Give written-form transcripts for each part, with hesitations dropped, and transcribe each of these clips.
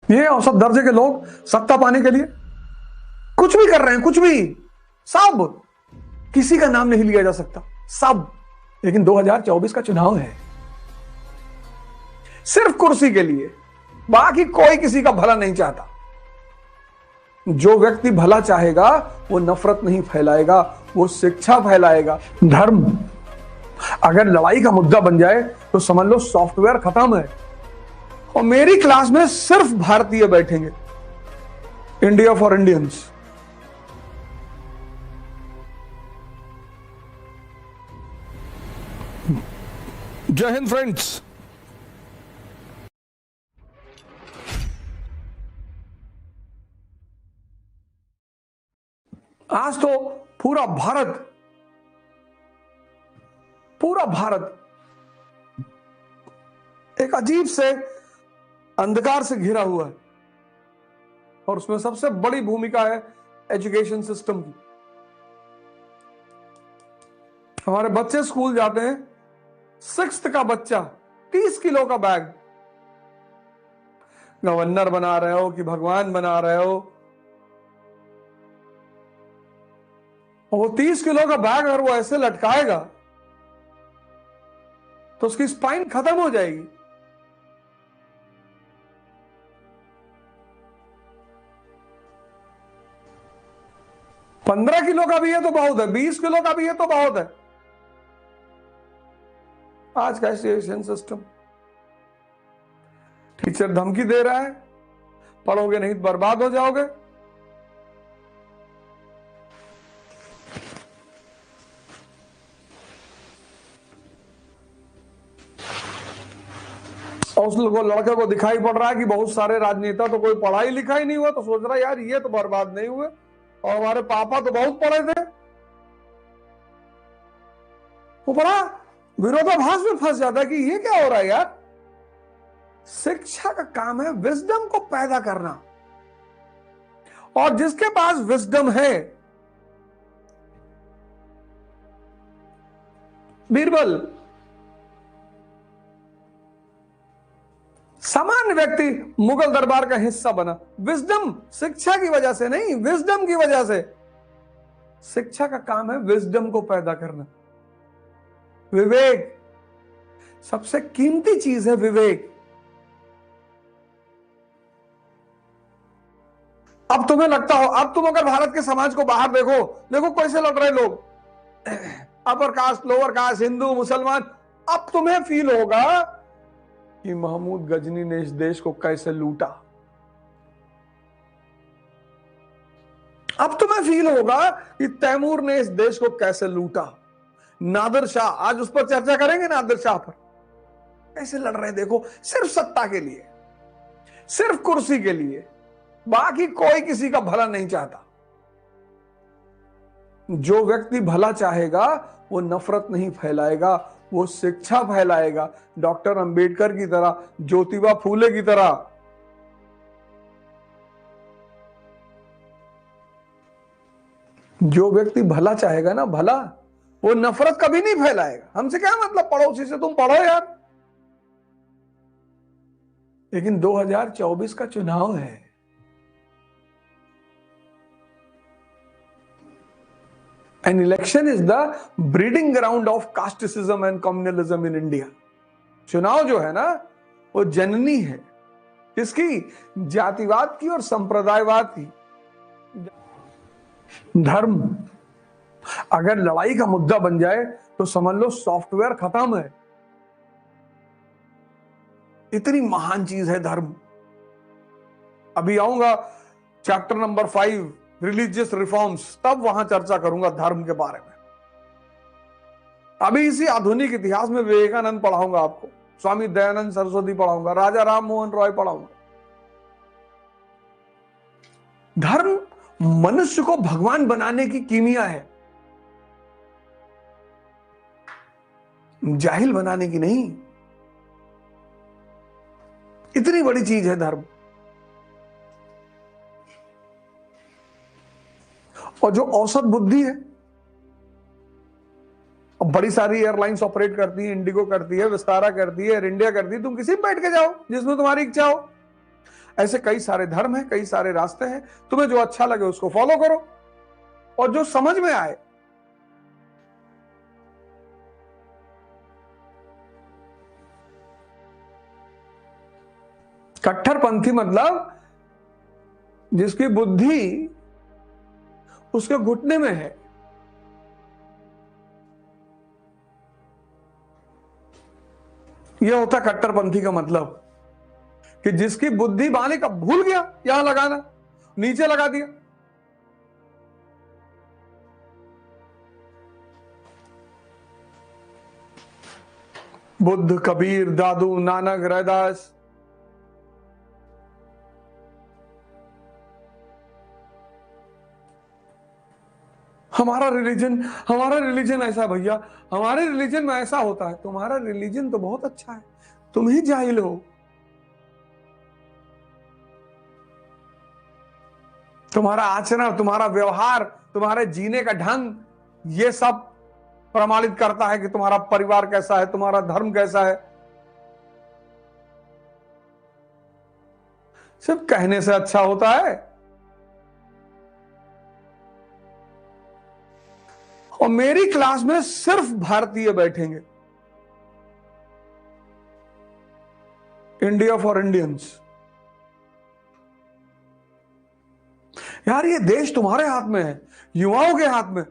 ये औसत दर्जे के लोग सत्ता पाने के लिए कुछ भी कर रहे हैं, कुछ भी, सब, किसी का नाम नहीं लिया जा सकता, सब। लेकिन 2024 का चुनाव है, सिर्फ कुर्सी के लिए, बाकी कोई किसी का भला नहीं चाहता। जो व्यक्ति भला चाहेगा वो नफरत नहीं फैलाएगा, वो शिक्षा फैलाएगा। धर्म अगर लड़ाई का मुद्दा बन जाए तो समझ लो सॉफ्टवेयर खत्म है। और मेरी क्लास में सिर्फ भारतीय बैठेंगे, इंडिया फॉर इंडियंस। जय हिंद फ्रेंड्स। आज तो पूरा भारत एक अजीब से अंधकार से घिरा हुआ है, और उसमें सबसे बड़ी भूमिका है एजुकेशन सिस्टम की। हमारे बच्चे स्कूल जाते हैं, 6th का बच्चा 30 किलो का बैग, गवर्नर बना रहे हो कि भगवान बना रहे हो, वो 30 किलो का बैग अगर वो ऐसे लटकाएगा तो उसकी स्पाइन खत्म हो जाएगी। पंद्रह किलो का भी है तो बहुत है, 20 किलो का भी है तो बहुत है। आज का एजुकेशन सिस्टम, टीचर धमकी दे रहा है, पढ़ोगे नहीं तो बर्बाद हो जाओगे। और उस लड़के को दिखाई पड़ रहा है कि बहुत सारे राजनेता तो कोई पढ़ाई लिखाई नहीं हुआ, तो सोच रहा है यार ये तो बर्बाद नहीं हुए, और हमारे पापा तो बहुत पढ़े थे। वो बड़ा विरोधाभास में फंस जाता है कि ये क्या हो रहा है यार। शिक्षा का काम है विजडम को पैदा करना, और जिसके पास विजडम है, बीरबल, सामान्य व्यक्ति मुगल दरबार का हिस्सा बना, विजडम, शिक्षा की वजह से नहीं, विजडम की वजह से। शिक्षा का काम है विजडम को पैदा करना, विवेक, सबसे कीमती चीज है विवेक। अब तुम्हें लगता हो, अब तुम अगर भारत के समाज को बाहर देखो, देखो कैसे लड़ रहे लोग, upper caste, lower caste, Hindu, मुसलमान। अब तुम्हें फील होगा कि महमूद गजनी ने इस देश को कैसे लूटा। अब तुम्हें फील होगा कि तैमूर ने इस देश को कैसे लूटा। नादिर शाह, आज उस पर चर्चा करेंगे, नादिर शाह पर कैसे लड़ रहे, देखो, सिर्फ सत्ता के लिए, सिर्फ कुर्सी के लिए, बाकी कोई किसी का भला नहीं चाहता। जो व्यक्ति भला चाहेगा वो नफरत नहीं फैलाएगा, वो शिक्षा फैलाएगा, डॉक्टर अंबेडकर की तरह, ज्योतिबा फूले की तरह। जो व्यक्ति भला चाहेगा ना, भला, वो नफरत कभी नहीं फैलाएगा। हमसे क्या मतलब, पड़ोसी से तुम पढ़ो यार। लेकिन 2024 का चुनाव है, an election is the breeding ground of casteism and communalism in India। चुनाव जो है ना, वो जननी है किसकी, जातिवाद की और संप्रदायवाद की। धर्म अगर लड़ाई का मुद्दा बन जाए तो समझ लो सॉफ्टवेयर खत्म है। इतनी महान चीज है धर्म। अभी आऊंगा चैप्टर नंबर 5 रिलीजियस रिफॉर्म्स, तब वहां चर्चा करूंगा धर्म के बारे में। अभी इसी आधुनिक इतिहास में विवेकानंद पढ़ाऊंगा आपको, स्वामी दयानंद सरस्वती पढ़ाऊंगा, राजा राम मोहन रॉय पढ़ाऊंगा। धर्म मनुष्य को भगवान बनाने की कीमिया है, जाहिल बनाने की नहीं। इतनी बड़ी चीज है धर्म। और जो औसत बुद्धि है, अब बड़ी सारी एयरलाइंस ऑपरेट करती है, इंडिगो करती है, विस्तारा करती है, एयर इंडिया करती है, तुम किसी में बैठ के जाओ जिसमें तुम्हारी इच्छा हो। ऐसे कई सारे धर्म हैं, कई सारे रास्ते हैं, तुम्हें जो अच्छा लगे उसको फॉलो करो और जो समझ में आए। कट्टरपंथी मतलब जिसकी बुद्धि उसके घुटने में है। यह होता कट्टरपंथी का मतलब कि जिसकी बुद्धि बाने का भूल गया, यहां लगाना, नीचे लगा दिया। बुद्ध, कबीर, दादू, नानक, रैदास, हमारा रिलीजन ऐसा है भैया, हमारे रिलीजन में ऐसा होता है। तुम्हारा रिलीजन तो बहुत अच्छा है, तुम ही जाहिल हो। तुम्हारा आचरण, तुम्हारा व्यवहार, तुम्हारे जीने का ढंग, ये सब प्रमाणित करता है कि तुम्हारा परिवार कैसा है, तुम्हारा धर्म कैसा है। सिर्फ कहने से अच्छा होता है? और मेरी क्लास में सिर्फ भारतीय बैठेंगे, इंडिया फॉर इंडियंस। यार ये देश तुम्हारे हाथ में है, युवाओं के हाथ में।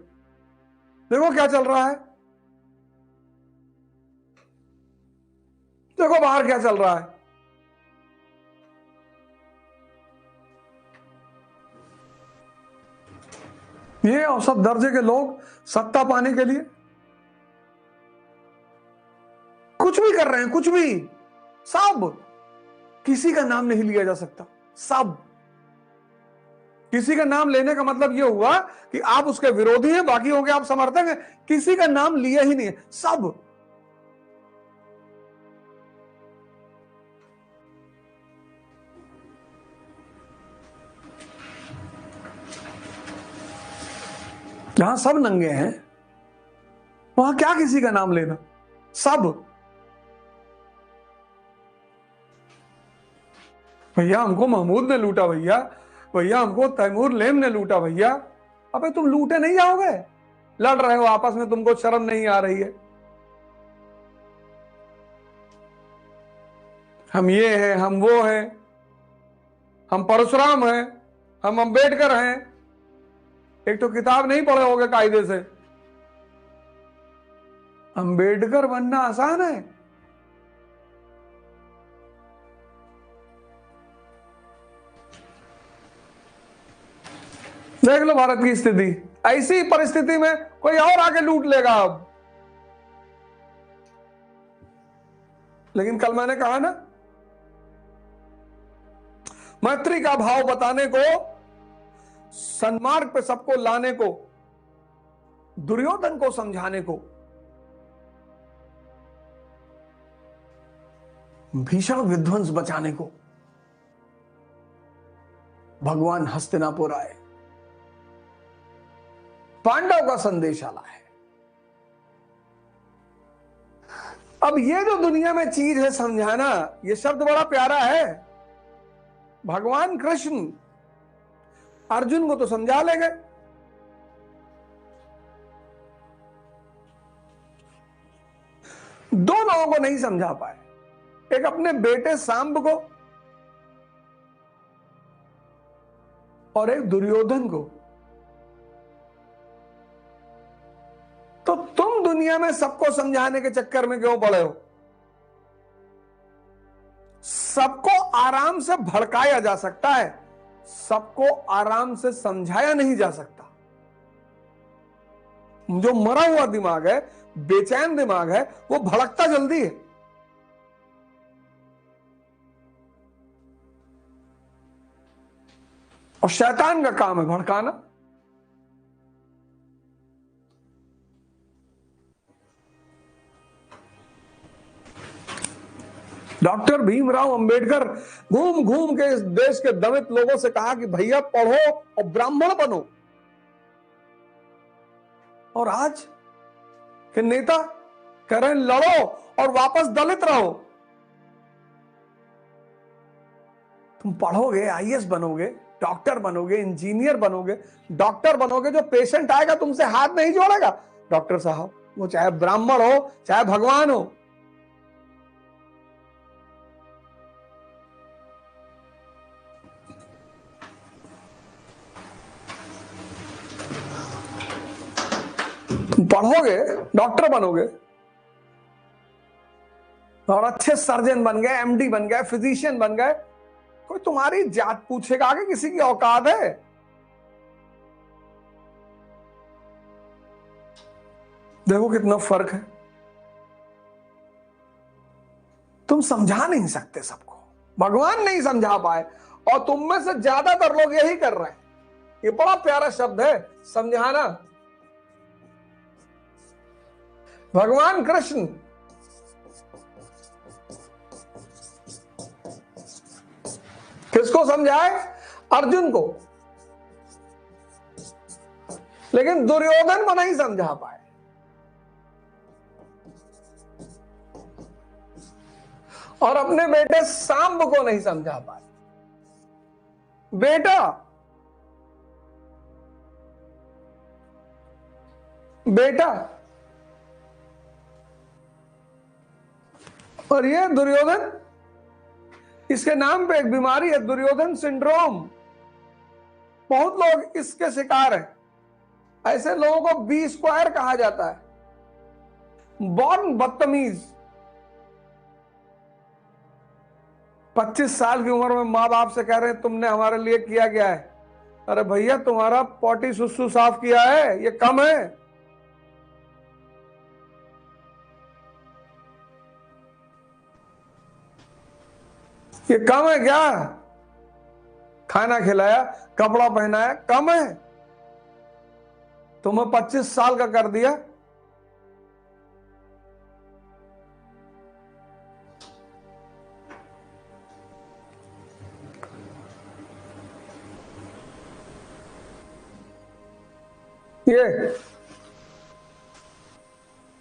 देखो क्या चल रहा है, देखो बाहर क्या चल रहा है। ये औसत दर्जे के लोग सत्ता पाने के लिए कुछ भी कर रहे हैं, कुछ भी। सब, किसी का नाम नहीं लिया जा सकता। सब, किसी का नाम लेने का मतलब यह हुआ कि आप उसके विरोधी हैं, बाकी होंगे आप समर्थक हैं। किसी का नाम लिया ही नहीं है, सब। जहां सब नंगे हैं वहां क्या किसी का नाम लेना। सब। भैया हमको महमूद ने लूटा, भैया भैया हमको तैमूर लेम ने लूटा। भैया अबे तुम लूटे नहीं जाओगे, लड़ रहे हो आपस में, तुमको शर्म नहीं आ रही है? हम ये हैं, हम वो हैं, हम परशुराम हैं, हम अंबेडकर हैं। एक तो किताब नहीं पढ़े होगे कायदे से। अंबेडकर बनना आसान है? देख लो भारत की स्थिति। ऐसी परिस्थिति में कोई और आके लूट लेगा अब। लेकिन कल मैंने कहा ना, मैत्री का भाव बताने को, सन्मार्ग पे सबको लाने को, दुर्योधन को समझाने को, भीषण विध्वंस बचाने को भगवान हस्तिनापुर आए, पांडव का संदेश लाए। अब ये जो दुनिया में चीज है समझाना, ये शब्द बड़ा प्यारा है। भगवान कृष्ण अर्जुन को तो समझा ले गए, दो लोगों को नहीं समझा पाए। एक अपने बेटे सांब को और एक दुर्योधन को। तो तुम दुनिया में सबको समझाने के चक्कर में क्यों पड़े हो? सबको आराम से भड़काया जा सकता है, सबको आराम से समझाया नहीं जा सकता। जो मरा हुआ दिमाग है, बेचैन दिमाग है, वो भड़कता जल्दी है। और शैतान का काम है भड़काना। डॉक्टर भीमराव अंबेडकर घूम घूम के इस देश के दलित लोगों से कहा कि भैया पढ़ो और ब्राह्मण बनो। और आज के नेता कह रहे हैं लड़ो और वापस दलित रहो। तुम पढ़ोगे, आईएएस बनोगे, डॉक्टर बनोगे, इंजीनियर बनोगे। डॉक्टर बनोगे, जो पेशेंट आएगा तुमसे हाथ नहीं जोड़ेगा, डॉक्टर साहब, वो चाहे ब्राह्मण हो चाहे भगवान हो। पढ़ोगे, डॉक्टर बनोगे और अच्छे सर्जन बन गए, एमडी बन गए, फिजिशियन बन गए, कोई तुम्हारी जात पूछेगा कि किसी की औकात है? देखो कितना फर्क है। तुम समझा नहीं सकते सबको, भगवान नहीं समझा पाए, और तुम में से ज्यादातर लोग यही कर रहे हैं। ये बड़ा प्यारा शब्द है, समझाना। भगवान कृष्ण किसको समझाए? अर्जुन को। लेकिन दुर्योधन को नहीं समझा पाए। और अपने बेटे सांब को नहीं समझा पाए। बेटा, बेटा, और ये दुर्योधन, इसके नाम पे एक बीमारी है, दुर्योधन सिंड्रोम। बहुत लोग इसके शिकार हैं। ऐसे लोगों को बी स्क्वायर कहा जाता है, बॉर्न बदतमीज। 25 साल की उम्र में माँ बाप से कह रहे हैं तुमने हमारे लिए किया क्या है? अरे भैया, तुम्हारा पोटी सुसु साफ किया है, ये कम है? ये कम है क्या? खाना खिलाया, कपड़ा पहनाया, कम है? तुम्हें 25 साल का कर दिया। ये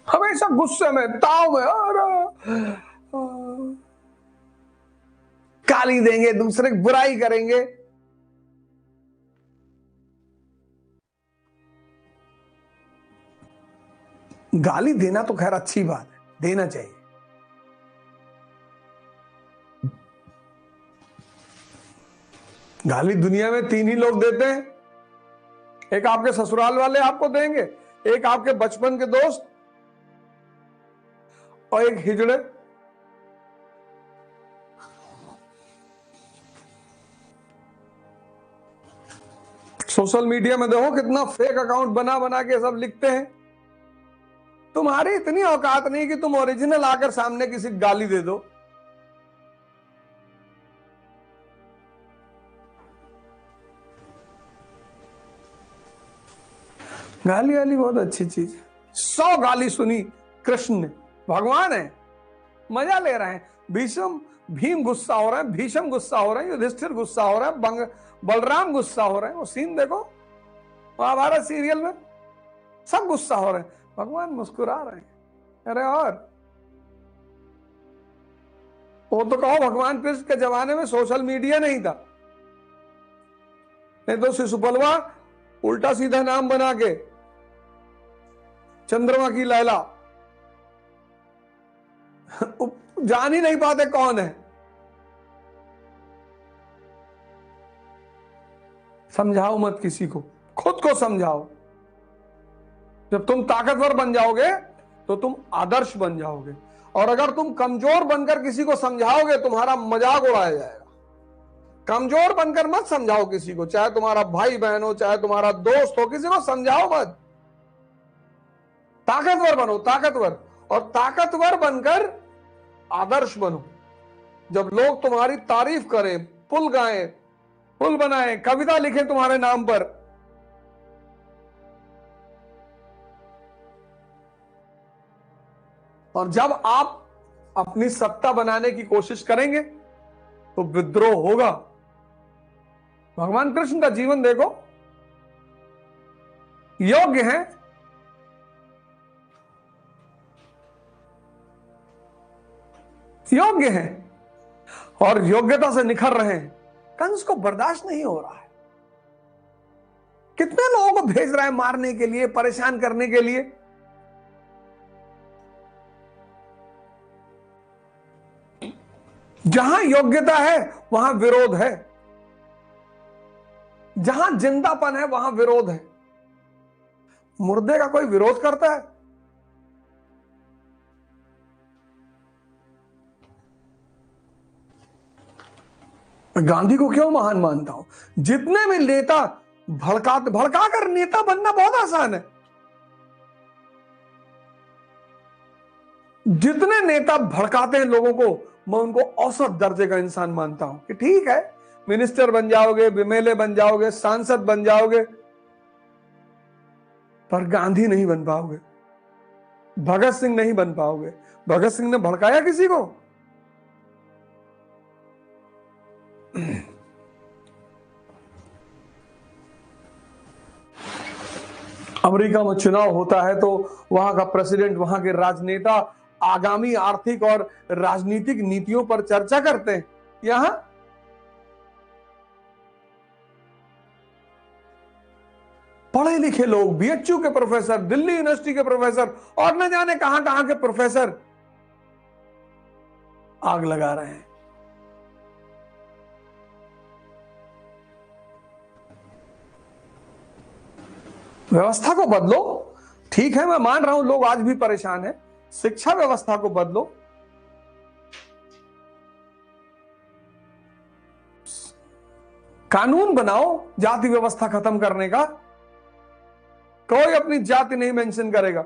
हमेशा गुस्से में, ताव में, और गाली देंगे, दूसरे की बुराई करेंगे। गाली देना तो खैर अच्छी बात है, देना चाहिए। गाली दुनिया में 3 ही लोग देते हैं। एक आपके ससुराल वाले आपको देंगे, एक आपके बचपन के दोस्त, और एक हिजड़े। सोशल मीडिया में देखो कितना फेक अकाउंट बना बना के सब लिखते हैं। तुम्हारी इतनी औकात नहीं कि तुम ओरिजिनल आकर सामने किसी गाली दे दो। गाली वाली बहुत अच्छी चीज है। 100 गाली सुनी कृष्ण ने, भगवान है, मजा ले रहे हैं। भीम गुस्सा हो रहे हैं, भीष्म गुस्सा हो रहे हैं, युधिष्ठिर गुस्सा हो रहे हैं, बलराम गुस्सा हो रहे हैं। वो सीन देखो महाभारत सीरियल में, सब गुस्सा हो रहे हैं, भगवान मुस्कुरा रहे हैं। अरे, और वो तो कहो भगवान कृष्ण के जमाने में सोशल मीडिया नहीं था, नहीं तो शिशुपलवा उल्टा सीधा नाम बना के चंद्रमा की लैला जान ही नहीं पाते कौन है। समझाओ मत किसी को, खुद को समझाओ। जब तुम ताकतवर बन जाओगे तो तुम आदर्श बन जाओगे, और अगर तुम कमजोर बनकर किसी को समझाओगे, तुम्हारा मजाक उड़ाया जाएगा। कमजोर बनकर मत समझाओ किसी को, चाहे तुम्हारा भाई बहन हो, चाहे तुम्हारा दोस्त हो, किसी को समझाओ मत। ताकतवर बनो, ताकतवर, और ताकतवर बनकर आदर्श बनो। जब लोग तुम्हारी तारीफ करें, पुल गाएं, पुल बनाएं, कविता लिखें तुम्हारे नाम पर, और जब आप अपनी सत्ता बनाने की कोशिश करेंगे तो विद्रोह होगा। भगवान कृष्ण का जीवन देखो, योग्य है, योग्य है, और योग्यता से निखर रहे हैं। कंस को बर्दाश्त नहीं हो रहा है। कितने लोगों को भेज रहा है मारने के लिए, परेशान करने के लिए। जहां योग्यता है वहां विरोध है, जहां जिंदापन है वहां विरोध है। मुर्दे का कोई विरोध करता है? गांधी को क्यों महान मानता हूं? जितने भी नेता भड़का कर नेता बनना बहुत आसान है। जितने नेता भड़काते हैं लोगों को, मैं उनको औसत दर्जे का इंसान मानता हूं कि ठीक है, मिनिस्टर बन जाओगे, एमएलए बन जाओगे, सांसद बन जाओगे, पर गांधी नहीं बन पाओगे, भगत सिंह नहीं बन पाओगे। भगत सिंह ने भड़काया किसी को? अमेरिका में चुनाव होता है तो वहां का प्रेसिडेंट, वहां के राजनेता आगामी आर्थिक और राजनीतिक नीतियों पर चर्चा करते हैं। यहां पढ़े लिखे लोग, बीएचयू के प्रोफेसर, दिल्ली यूनिवर्सिटी के प्रोफेसर और न जाने कहां कहां के प्रोफेसर आग लगा रहे हैं। व्यवस्था को बदलो। ठीक है, मैं मान रहा हूं लोग आज भी परेशान हैं। शिक्षा व्यवस्था को बदलो। कानून बनाओ जाति व्यवस्था खत्म करने का। कोई अपनी जाति नहीं मेंशन करेगा।